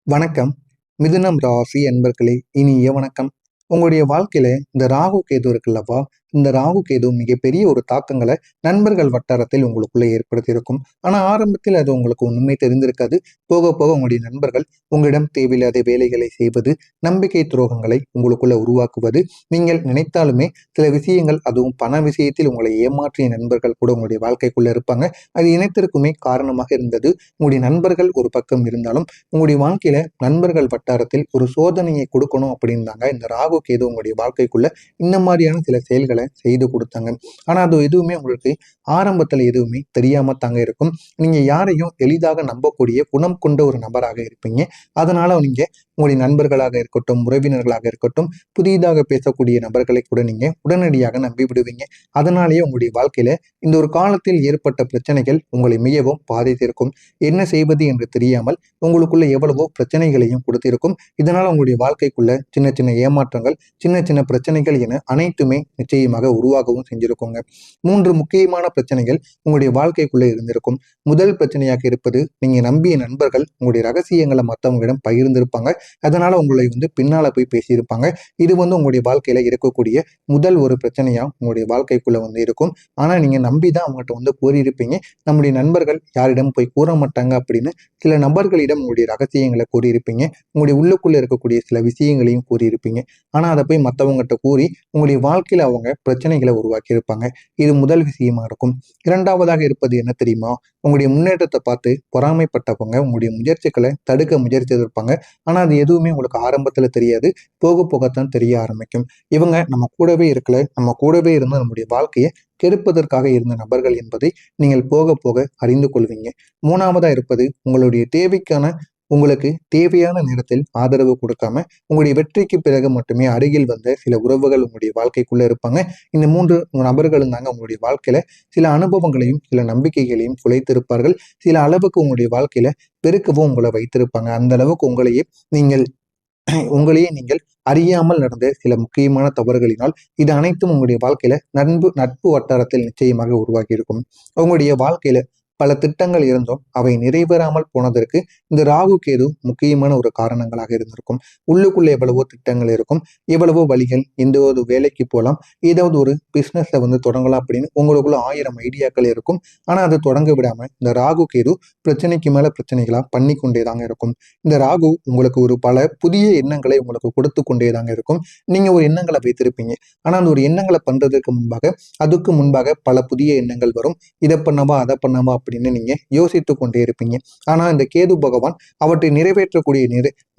வணக்கம். மிதுனம் ராசி அன்பர்களே, இனிய வணக்கம். உங்களுடைய வாழ்க்கையில இந்த ராகு கேது இருக்குல்லவா, இந்த ராகு கேது மிகப்பெரிய ஒரு தாக்கங்களை நண்பர்கள் வட்டாரத்தில் உங்களுக்குள்ள ஏற்படுத்தியிருக்கும். ஆனா ஆரம்பத்தில் அது உங்களுக்கு ஒண்ணுமே தெரிந்திருக்காது. போக போக உங்களுடைய நண்பர்கள் உங்களிடம் தேவையில்லாத வேலைகளை செய்வது, நம்பிக்கை துரோகங்களை உங்களுக்குள்ள உருவாக்குவது, நீங்கள் நினைத்தாலுமே சில விஷயங்கள், அதுவும் பண விஷயத்தில் உங்களை ஏமாற்றிய நண்பர்கள் கூட உங்களுடைய வாழ்க்கைக்குள்ள இருப்பாங்க. அது இணைத்திற்குமே காரணமாக இருந்தது உங்களுடைய நண்பர்கள் ஒரு பக்கம் இருந்தாலும், உங்களுடைய வாழ்க்கையில நண்பர்கள் வட்டாரத்தில் ஒரு சோதனையை கொடுக்கணும் அப்படின்னாங்க இந்த ராகு கேது உங்களுடைய வாழ்க்கைக்குள்ள இந்த மாதிரியான சில செயல்களை செய்து கொடுத்தாங்க. ஆனா அது எதுவுமே உங்களுக்கு ஆரம்பத்துல எதுவுமே தெரியாம தாங்க இருக்கும். நீங்க யாரையும் எளிதாக நம்பக்கூடிய குணம் கொண்ட ஒரு நபராக இருப்பீங்க. அதனால நீங்க உங்களுடைய நண்பர்களாக இருக்கட்டும், உறவினர்களாக இருக்கட்டும், புதிதாக பேசக்கூடிய நபர்களை கூட நீங்க உடனடியாக நம்பி விடுவீங்க. அதனாலேயே உங்களுடைய வாழ்க்கையில இந்த ஒரு காலத்தில் ஏற்பட்ட பிரச்சனைகள் உங்களை மிகவும் பாதித்திருக்கும். என்ன செய்வது என்று தெரியாமல் உங்களுக்குள்ள எவ்வளவோ பிரச்சனைகளையும் கொடுத்திருக்கும். இதனால உங்களுடைய வாழ்க்கைக்குள்ள சின்ன சின்ன ஏமாற்றங்கள், சின்ன சின்ன பிரச்சனைகள் என அனைத்துமே நிச்சயமாக உருவாகவும் செஞ்சிருக்குங்க. 3 முக்கியமான பிரச்சனைகள் உங்களுடைய வாழ்க்கைக்குள்ள இருந்திருக்கும். முதல் பிரச்சனையாக இருப்பது, நீங்க நம்பிய நண்பர்கள் உங்களுடைய ரகசியங்களை மற்றவங்களிடம் பகிர்ந்திருப்பாங்க. அதனால உங்களை பின்னால போய் பேசியிருப்பாங்க. இது உங்களுடைய வாழ்க்கையில இருக்கக்கூடிய முதல் ஒரு பிரச்சனையா உங்களுடைய வாழ்க்கைக்குள்ள இருக்கும். ஆனா நீங்க நம்பிதான் அவங்ககிட்ட கூறியிருப்பீங்க. நம்முடைய நண்பர்கள் யாரிடம் போய் கூற மாட்டாங்க அப்படின்னு சில நபர்களிடம் உங்களுடைய ரகசியங்களை கூறியிருப்பீங்க. உங்களுடைய உள்ளுக்குள்ள இருக்கக்கூடிய சில விஷயங்களையும் கூறியிருப்பீங்க. ஆனா அதை போய் மற்றவங்ககிட்ட கூறி உங்களுடைய வாழ்க்கையில அவங்க பிரச்சனைகளை உருவாக்கி இருப்பாங்க. இது முதல் விஷயமா இருக்கும். இரண்டாவதாக இருப்பது என்ன தெரியுமா? உங்களுடைய முன்னேற்றத்தை பார்த்து பொறாமைப்பட்டவங்க உங்களுடைய முயற்சிகளை தடுக்க முயற்சித்திருப்பாங்க. ஆனா அது எதுவுமே உங்களுக்கு ஆரம்பத்துல தெரியாது. போக போகத்தான் தெரிய ஆரம்பிக்கும். இவங்க நம்ம கூடவே இருக்கல, நம்ம கூடவே இருந்து நம்முடைய வாழ்க்கையை கெடுப்பதற்காக இருந்த நபர்கள் என்பதை நீங்கள் போக போக அறிந்து கொள்வீங்க. மூணாவதா இருப்பது, உங்களுடைய தேவைக்கான உங்களுக்கு தேவையான நேரத்தில் ஆதரவு கொடுக்காம உங்களுடைய வெற்றிக்கு பிறகு மட்டுமே அருகில் வந்த சில உறவுகள் உங்களுடைய வாழ்க்கைக்குள்ள இருப்பாங்க. இந்த 3 நபர்களும் தாங்க உங்களுடைய வாழ்க்கையில சில அனுபவங்களையும் சில நம்பிக்கைகளையும் குலைத்திருப்பார்கள். சில அளவுக்கு உங்களுடைய வாழ்க்கையில பெருக்கவும் உங்களை வைத்திருப்பாங்க. அந்த அளவுக்கு உங்களையே நீங்கள் அறியாமல் நடந்த சில முக்கியமான தவறுகளினால் இது அனைத்தும் உங்களுடைய வாழ்க்கையில நட்பு வட்டாரத்தில் நிச்சயமாக உருவாகி இருக்கும். உங்களுடைய வாழ்க்கையில பல திட்டங்கள் இருந்தும் அவை நிறைவேறாமல் போனதற்கு இந்த ராகு கேது முக்கியமான ஒரு காரணங்களாக இருந்திருக்கும். உள்ளுக்குள்ள எவ்வளவோ திட்டங்கள் இருக்கும், எவ்வளவோ வழிகள், எந்த ஒரு வேலைக்கு போகலாம், ஏதாவது ஒரு பிசினஸ்ல தொடங்கலாம் அப்படின்னு உங்களுக்குள்ள 1000 ஐடியாக்கள் இருக்கும். ஆனா அதை தொடங்க விடாம இந்த ராகு கேது பிரச்சனைக்கு மேல பிரச்சனைகளா பண்ணி கொண்டேதாங்க இருக்கும். இந்த ராகு உங்களுக்கு ஒரு பல புதிய எண்ணங்களை உங்களுக்கு கொடுத்து கொண்டேதாங்க இருக்கும். நீங்க ஒரு எண்ணங்களை வைத்திருப்பீங்க. ஆனா அந்த ஒரு எண்ணங்களை பண்றதுக்கு முன்பாக, அதுக்கு முன்பாக பல புதிய எண்ணங்கள் வரும். இதை பண்ணவா அதை பண்ணவா அப்படின்னு நீங்க யோசித்து கொண்டே இருப்பீங்க. ஆனா இந்த கேது பகவான் அவற்றை நிறைவேற்றக்கூடிய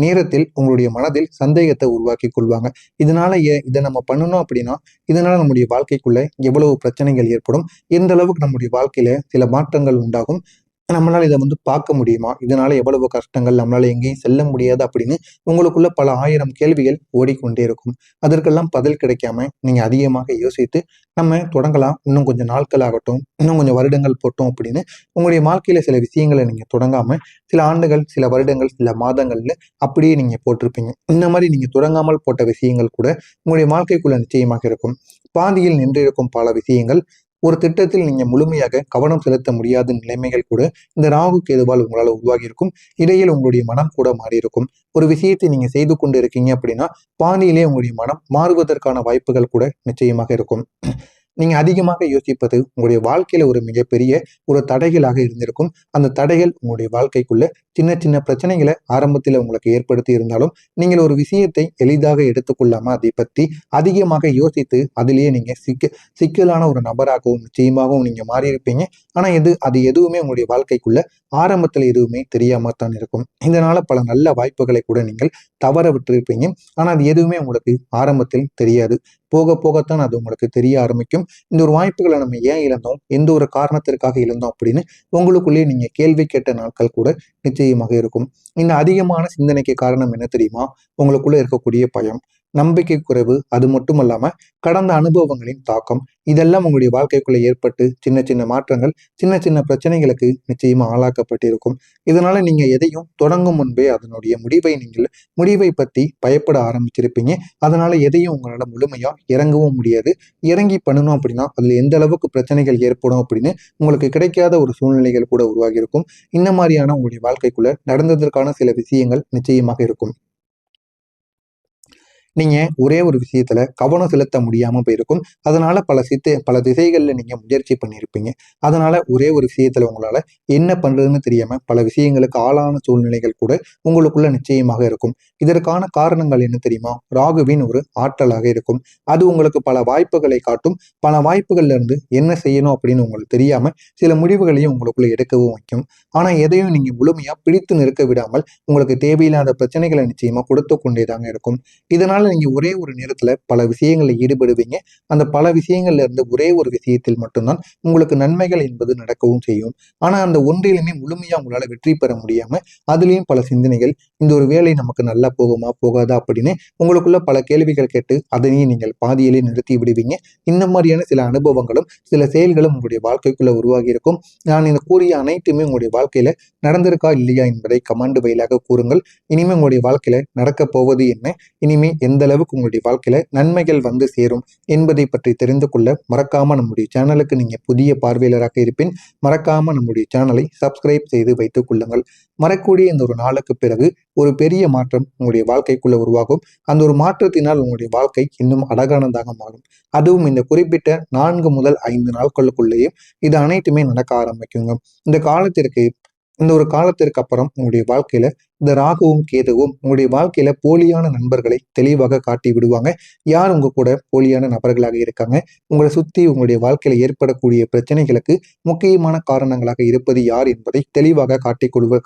நேரத்தில் உங்களுடைய மனதில் சந்தேகத்தை உருவாக்கி கொள்வாங்க. இதனால இதை நம்ம பண்ணணும் அப்படின்னா இதனால நம்முடைய வாழ்க்கைக்குள்ள எவ்வளவு பிரச்சனைகள் ஏற்படும், எந்த அளவுக்கு நம்முடைய வாழ்க்கையில சில மாற்றங்கள் உண்டாகும், நம்மளால இதை பார்க்க முடியுமா, இதனால எவ்வளவு கஷ்டங்கள், நம்மளால எங்கேயும் செல்ல முடியாது அப்படின்னு உங்களுக்குள்ள பல 1000 கேள்விகள் ஓடிக்கொண்டே இருக்கும். அதற்கெல்லாம் பதில் கிடைக்காம நீங்க அதிகமாக யோசித்து நம்ம தொடங்கலாம், இன்னும் கொஞ்சம் நாட்கள் ஆகட்டும், இன்னும் கொஞ்சம் வருடங்கள் போட்டோம் அப்படின்னு உங்களுடைய வாழ்க்கையில சில விஷயங்களை நீங்க தொடங்காம சில ஆண்டுகள், சில வருடங்கள், சில மாதங்கள்ல அப்படியே நீங்க போட்டிருப்பீங்க. இந்த மாதிரி நீங்க தொடங்காமல் போட்ட விஷயங்கள் கூட உங்களுடைய வாழ்க்கைக்குள்ள நிச்சயமாக இருக்கும். பாதியில் நின்றிருக்கும் பல விஷயங்கள், ஒரு திட்டத்தில் நீங்க முழுமையாக கவனம் செலுத்த முடியாத நிலைமைகள் கூட இந்த ராகு கேதுவால் உங்களால உருவாகி இருக்கும். இடையில் உங்களுடைய மனம் கூட மாறி இருக்கும். ஒரு விஷயத்தை நீங்க செய்து கொண்டு இருக்கீங்க அப்படின்னா பாதியிலே உங்களுடைய மனம் மாறுவதற்கான வாய்ப்புகள் கூட நிச்சயமாக இருக்கும். நீங்க அதிகமாக யோசிப்பது உங்களுடைய வாழ்க்கையில ஒரு மிகப்பெரிய ஒரு தடைகளாக இருந்திருக்கும். அந்த தடைகள் உங்களுடைய வாழ்க்கைக்குள்ள சின்ன சின்ன பிரச்சனைகளை ஆரம்பத்தில் உங்களுக்கு ஏற்படுத்தி இருந்தாலும் நீங்கள் ஒரு விஷயத்தை எளிதாக எடுத்துக்கொள்ளாம அதை பற்றி அதிகமாக யோசித்து அதிலேயே நீங்க சிக்கலான ஒரு நபராகவும் நிச்சயமாகவும் நீங்க மாறியிருப்பீங்க. ஆனா அது எதுவுமே உங்களுடைய வாழ்க்கைக்குள்ள ஆரம்பத்தில் எதுவுமே தெரியாம தான் இருக்கும். இதனால பல நல்ல வாய்ப்புகளை கூட நீங்கள் தவற விட்டிருப்பீங்க. ஆனா அது எதுவுமே உங்களுக்கு ஆரம்பத்தில் தெரியாது. போக போகத்தான் அது உங்களுக்கு தெரிய ஆரம்பிக்கும். இந்த ஒரு வாய்ப்புகளை நம்ம ஏன் இழந்தோம், எந்த ஒரு காரணத்திற்காக இழந்தோம் அப்படின்னு உங்களுக்குள்ளேயே நீங்க கேள்வி கேட்ட நாட்கள் கூட நிச்சயமாக இருக்கும். இந்த அதிகமான சிந்தனைக்கு காரணம் என்ன தெரியுமா? உங்களுக்குள்ள இருக்கக்கூடிய பயம். நம்பிக்கை குறைவு, அது மட்டும் இல்லாம கடந்த அனுபவங்களின் தாக்கம், இதெல்லாம் உங்களுடைய வாழ்க்கைக்குள்ள ஏற்பட்டு சின்ன சின்ன மாற்றங்கள், சின்ன சின்ன பிரச்சனைகளுக்கு நிச்சயமா ஆளாக்கப்பட்டிருக்கும். இதனால நீங்க எதையும் தொடங்கும் முன்பே அதனுடைய முடிவை பத்தி பயப்பட ஆரம்பிச்சிருப்பீங்க. அதனால எதையும் உங்களால முழுமையா இறங்கவும் முடியாது. இறங்கி பண்ணணும் அப்படின்னா அதுல எந்த அளவுக்கு பிரச்சனைகள் ஏற்படும் அப்படின்னு உங்களுக்கு கிடைக்காத ஒரு சூழ்நிலைகள் கூட உருவாகி இருக்கும். இந்த மாதிரியான உங்களுடைய வாழ்க்கைக்குள்ள நடந்ததற்கான சில விஷயங்கள் நிச்சயமாக இருக்கும். நீங்க ஒரே ஒரு விஷயத்துல கவனம் செலுத்த முடியாம போயிருக்கும். அதனால பல திசைகள்ல நீங்க முயற்சி பண்ணியிருப்பீங்க. அதனால ஒரே ஒரு விஷயத்துல உங்களால என்ன பண்றதுன்னு தெரியாம பல விஷயங்களுக்கு ஆளான சூழ்நிலைகள் கூட உங்களுக்குள்ள நிச்சயமாக இருக்கும். இதற்கான காரணங்கள் என்ன தெரியுமா? ராகுவின் ஒரு ஆற்றலாக இருக்கும். அது உங்களுக்கு பல வாய்ப்புகளை காட்டும். பல வாய்ப்புகள்ல இருந்து என்ன செய்யணும் அப்படின்னு உங்களுக்கு தெரியாம சில முடிவுகளையும் உங்களுக்குள்ள எடுக்கவும் வைக்கும். ஆனா எதையும் நீங்க முழுமையா பிடித்து நிற்க விடாமல் உங்களுக்கு தேவையில்லாத பிரச்சனைகளை நிச்சயமா கொடுத்து கொண்டேதாங்க இருக்கும். இதனால நீங்க ஒரே ஒரு நேரத்துல பல விஷயங்கள்ல ஈடுபடுவீங்க. அந்த பல விஷயங்கள்ல இருந்து ஒரே ஒரு விஷயத்தில் மட்டும்தான் உங்களுக்கு நன்மைகள் என்பது நடக்கவும் செய்யும். ஆனா அந்த ஒன்றிலுமே முழுமையா உங்களால வெற்றி பெற முடியாம அதுலயும் பல சிந்தனைகள், இந்த ஒரு வேலை நமக்கு நல்லா போகுமா போகாதா அப்படின்னு உங்களுக்குள்ள பல கேள்விகள் கேட்டு அதனையும் நீங்கள் பாதியிலே நிறுத்தி விடுவீங்க. இந்த மாதிரியான சில அனுபவங்களும் சில செயல்களும் உங்களுடைய வாழ்க்கைக்குள்ள உருவாகி இருக்கும். நான் இந்த கூறிய அனைத்துமே உங்களுடைய வாழ்க்கையில நடந்திருக்கா இல்லையா என்பதை கமெண்ட் வாயிலாக கூறுங்கள். இனிமே உங்களுடைய வாழ்க்கையில நடக்க போவது என்ன, இனிமே எந்த அளவுக்கு உங்களுடைய வாழ்க்கையில நன்மைகள் வந்து சேரும் என்பதை பற்றி தெரிந்து கொள்ள மறக்காம நம்முடைய சேனலுக்கு நீங்க புதிய பார்வையாளராக இருப்பின் மறக்காம நம்முடைய சேனலை சப்ஸ்கிரைப் செய்து வைத்துக் கொள்ளுங்கள். மறக்கூடிய இந்த ஒரு நாளுக்கு பிறகு ஒரு பெரிய மாற்றம் உங்களுடைய வாழ்க்கைக்குள்ள உருவாகும். அந்த ஒரு மாற்றத்தினால் உங்களுடைய வாழ்க்கை இன்னும் அழகானதாக மாறும். அதுவும் இந்த குறிப்பிட்ட 4 முதல் 5 நாட்களுக்குள்ளேயும் இது அனைத்துமே நடக்க ஆரம்பிக்குங்க. இந்த காலத்திற்கு இந்த ஒரு காலத்திற்கு அப்புறம் உங்களுடைய வாழ்க்கையில இந்த ராகுவும் கேதுவும் உங்களுடைய வாழ்க்கையில போலியான நண்பர்களை தெளிவாக காட்டி விடுவாங்க. யார் உங்க கூட போலியான நபர்களாக இருக்காங்க, உங்களை சுத்தி உங்களுடைய வாழ்க்கையில ஏற்படக்கூடிய பிரச்சனைகளுக்கு முக்கியமான காரணங்களாக இருப்பது யார் என்பதை தெளிவாக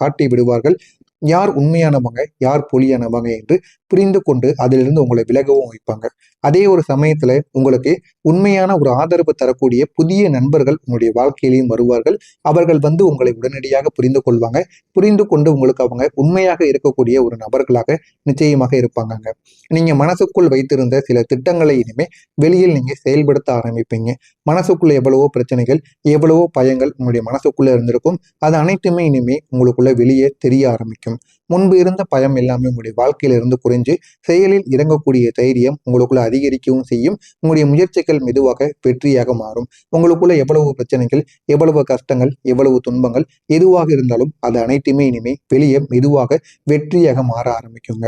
காட்டி விடுவார்கள். யார் உண்மையானவங்க, யார் போலியானவங்க என்று புரிந்து கொண்டு அதிலிருந்து உங்களை விலகவும் வைப்பாங்க. அதே ஒரு சமயத்துல உங்களுக்கு உண்மையான ஒரு ஆதரவு தரக்கூடிய புதிய நண்பர்கள் உங்களுடைய வாழ்க்கையிலையும் வருவார்கள். அவர்கள் வந்து உங்களை உடனடியாக புரிந்து கொள்வாங்க. புரிந்து கொண்டு உங்களுக்கு அவங்க உண்மையாக இருக்கக்கூடிய ஒரு நபர்களாக நிச்சயமாக இருப்பாங்க. நீங்க மனசுக்குள் வைத்திருந்த சில திட்டங்களை இனிமே வெளியில் நீங்க செயல்படுத்த ஆரம்பிப்பீங்க. மனசுக்குள்ள எவ்வளவோ பிரச்சனைகள், எவ்வளவோ பயங்கள் உங்களுடைய மனசுக்குள்ள இருந்திருக்கும். அது அனைத்துமே இனிமே உங்களுக்குள்ள வெளியே தெரிய ஆரம்பிக்கும். முன்பு இருந்த பயம் எல்லாமே உங்களுடைய வாழ்க்கையில இருந்து குறைஞ்சு செயலில் இறங்கக்கூடிய தைரியம் உங்களுக்குள்ள அதிகரிக்கவும் செய்யும். உங்களுடைய முயற்சிகள் மெதுவாக வெற்றியாக மாறும். உங்களுக்குள்ள எவ்வளவு பிரச்சனைகள், எவ்வளவு கஷ்டங்கள், எவ்வளவு துன்பங்கள் எதுவாக இருந்தாலும் அது அனைத்துமே இனிமே வெளியே மெதுவாக வெற்றியாக மாற ஆரம்பிக்குங்க.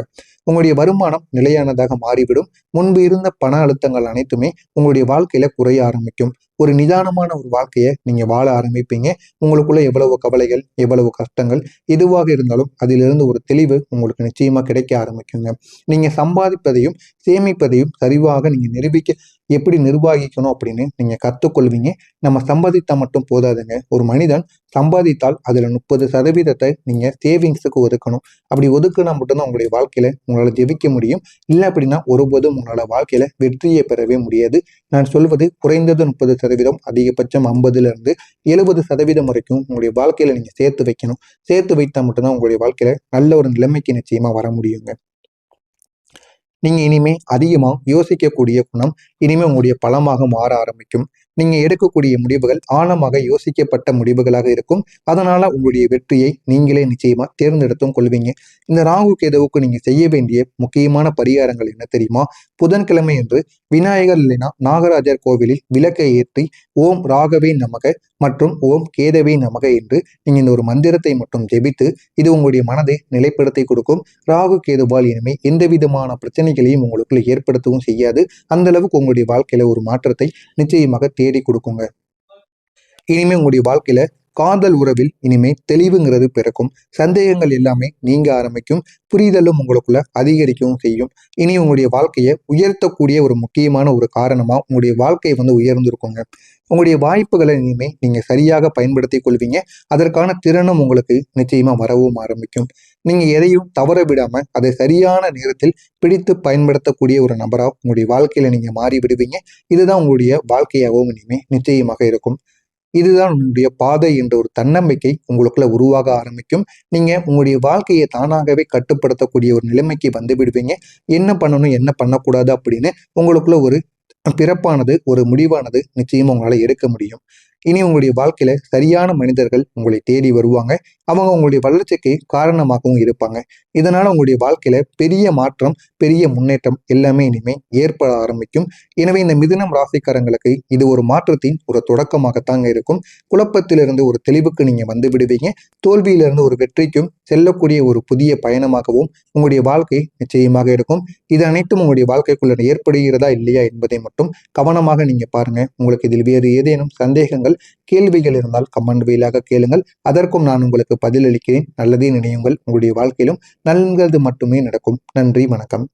உங்களுடைய வருமானம் நிலையானதாக மாறிவிடும். முன்பு இருந்த பண அழுத்தங்கள் அனைத்துமே உங்களுடைய வாழ்க்கையில குறைய ஆரம்பிக்கும். ஒரு நிதானமான ஒரு வாழ்க்கையை நீங்க வாழ ஆரம்பிப்பீங்க. உங்களுக்குள்ள எவ்வளவு கவலைகள், எவ்வளவு கஷ்டங்கள் எதுவாக இருந்தாலும் அதிலிருந்து ஒரு தெளிவு உங்களுக்கு நிச்சயமா கிடைக்க ஆரம்பிக்குங்க. நீங்க சம்பாதிப்பதையும் சேமிப்பதையும் சரிவாக நீங்க எப்படி நிர்வகிக்கணும் அப்படின்னு நீங்க கத்துக்கொள்வீங்க. நம்ம சம்பாதித்தா மட்டும் போதாதுங்க. ஒரு மனிதன் சம்பாதித்தால் அதுல 30% நீங்க சேவிங்ஸுக்கு ஒதுக்கணும். அப்படி ஒதுக்குனா மட்டும்தான் உங்களுடைய வாழ்க்கையில உங்களால ஜெயிக்க முடியும். இல்லை அப்படின்னா ஒருபோதும் உங்களோட வாழ்க்கையில வெற்றியை பெறவே முடியாது. நான் சொல்வது குறைந்தது 30%, அதிகபட்சம் 50ல இருந்து 70% வரைக்கும் உங்களுடைய வாழ்க்கையில நீங்க சேர்த்து வைக்கணும். சேர்த்து வைத்தா மட்டும்தான் உங்களுடைய வாழ்க்கையில நல்ல ஒரு நிலைமைக்கு நிச்சயமா வர முடியுங்க. நீங்க இனிமே அதிகமா யோசிக்கக்கூடிய குணம் இனிமே உங்களுடைய பலமாக மாற ஆரம்பிக்கும். நீங்க எடுக்கக்கூடிய முடிவுகள் ஆழமாக யோசிக்கப்பட்ட முடிவுகளாக இருக்கும். அதனால உங்களுடைய வெற்றியை நீங்களே நிச்சயமா தேர்ந்தெடுத்தும் கொள்வீங்க. இந்த ராகு கேதுவுக்கு நீங்க செய்ய வேண்டிய முக்கியமான பரிகாரங்கள் என்ன தெரியுமா? புதன்கிழமை என்று விநாயகர் இல்லைனா நாகராஜர் கோவிலில் விளக்கை ஏற்றி ஓம் ராகவே நமக மற்றும் ஓம் கேதவே நமக என்று நீங்க இந்த ஒரு மந்திரத்தை மட்டும் ஜெபித்து இது உங்களுடைய மனதை நிலைப்படுத்தி கொடுக்கும். ராகு கேதுவால் இனிமே எந்த விதமான பிரச்சனைகளையும் உங்களுக்குள்ள ஏற்படுத்தவும் செய்யாது. அந்த அளவுக்கு உங்களுடைய வாழ்க்கையில ஒரு மாற்றத்தை நிச்சயமாக தேடி கொடுக்குங்க. இனிமே உங்களுடைய வாழ்க்கையில காதல் உறவில் இனிமே தெளிவுங்கிறது பிறக்கும். சந்தேகங்கள் எல்லாமே நீங்க ஆரம்பிக்கும். புரிதலும் உங்களுக்குள்ள அதிகரிக்கவும் செய்யும். இனி உங்களுடைய வாழ்க்கையை உயர்த்தக்கூடிய ஒரு முக்கியமான ஒரு காரணமா உங்களுடைய வாழ்க்கை வந்து உயர்ந்திருக்குங்க. உங்களுடைய வாய்ப்புகளை இனிமே நீங்க சரியாக பயன்படுத்தி கொள்வீங்க. அதற்கான திறனும் உங்களுக்கு நிச்சயமா வரவும் ஆரம்பிக்கும். நீங்க எதையும் தவற விடாம அதை சரியான நேரத்தில் பிடித்து பயன்படுத்தக்கூடிய ஒரு நபரா உங்களுடைய வாழ்க்கையில நீங்க மாறி விடுவீங்க. இதுதான் உங்களுடைய வாழ்க்கையாகவும் இனிமே நிச்சயமாக இருக்கும். இதுதான் உங்களுடைய பாதை என்ற ஒரு தன்னம்பிக்கை உங்களுக்குள்ள உருவாக ஆரம்பிக்கும். நீங்க உங்களுடைய வாழ்க்கையை தானாகவே கட்டுப்படுத்தக்கூடிய ஒரு நிலைமைக்கு வந்து விடுவீங்க. என்ன பண்ணணும், என்ன பண்ணக்கூடாது அப்படின்னு உங்களுக்குள்ள ஒரு பிறப்பானது, ஒரு முடிவானது நிச்சயமா உங்களால எடுக்க முடியும். இனி உங்களுடைய வாழ்க்கையில சரியான மனிதர்கள் உங்களை தேடி வருவாங்க. அவங்க உங்களுடைய வளர்ச்சிக்கு காரணமாகவும் இருப்பாங்க. இதனால உங்களுடைய வாழ்க்கையில பெரிய மாற்றம், பெரிய முன்னேற்றம் எல்லாமே இனிமே ஏற்பட ஆரம்பிக்கும். எனவே இந்த மிதுனம் ராசிக்காரங்களுக்கு இது ஒரு மாற்றத்தின் ஒரு தொடக்கமாகத்தாங்க இருக்கும். குழப்பத்திலிருந்து ஒரு தெளிவுக்கு நீங்க வந்து விடுவீங்க. தோல்வியிலிருந்து ஒரு வெற்றிக்கும் செல்லக்கூடிய ஒரு புதிய பயணமாகவும் உங்களுடைய வாழ்க்கை நிச்சயமாக இருக்கும். இது அனைத்தும் உங்களுடைய வாழ்க்கைக்குள்ள ஏற்படுகிறதா இல்லையா என்பதை மட்டும் கவனமாக நீங்க பாருங்க. உங்களுக்கு இதில் வேறு ஏதேனும் சந்தேகங்கள், கேள்விகள் இருந்தால் கமெண்ட் வாயிலாக கேளுங்கள். அதற்கும் நான் உங்களுக்கு பதிலளிக்கிறேன். நல்லதே நினையுங்கள். உங்களுடைய வாழ்க்கையிலும் நல்லது மட்டுமே நடக்கும். நன்றி, வணக்கம்.